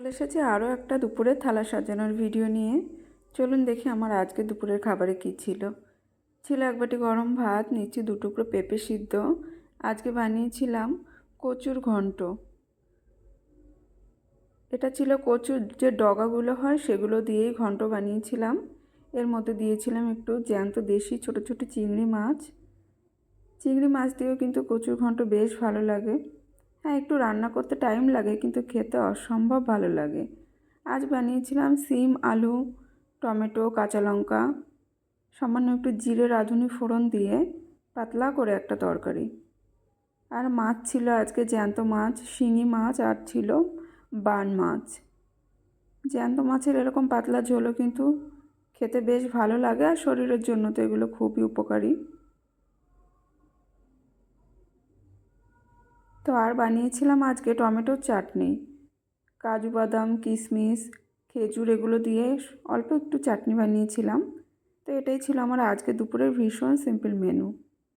চলে এসেছি আরও একটা দুপুরের থালা সাজানোর ভিডিও নিয়ে। চলুন দেখি আমার আজকে দুপুরের খাবারে কী ছিল। ছিল এক বাটি গরম ভাত, নিচে 2 টুকরো পেঁপে সিদ্ধ। আজকে বানিয়েছিলাম কচুর ঘন্ট। এটা ছিল কচুর যে ডগাগুলো হয় সেগুলো দিয়েই ঘন্ট বানিয়েছিলাম। এর মধ্যে দিয়েছিলাম একটু জ্যান্ত দেশি ছোট ছোট চিংড়ি মাছ। চিংড়ি মাছ দিয়েও কিন্তু কচুর ঘন্ট বেশ ভালো লাগে। হ্যাঁ, একটু রান্না করতে টাইম লাগে কিন্তু খেতে অসম্ভব ভালো লাগে। আজ বানিয়েছিলাম সিম, আলু, টমেটো, কাঁচা লঙ্কা, সামান্য একটু জিরে রাঁধুনি ফোড়ন দিয়ে পাতলা করে একটা তরকারি। আর মাছ ছিল আজকে জ্যান্ত মাছ, শিঙি মাছ, আর ছিল বান মাছ। জ্যান্ত মাছের এরকম পাতলা ঝোলও কিন্তু খেতে বেশ ভালো লাগে, আর শরীরের জন্য তো এগুলো খুবই উপকারী। তো আর বানিয়েছিলাম আজকে টমেটোর চাটনি। কাজু বাদাম, কিশমিশ, খেজুর এগুলো দিয়ে অল্প একটু চাটনি বানিয়েছিলাম। তো এটাই ছিল আমার আজকে দুপুরের ভীষণ সিম্পল মেনু।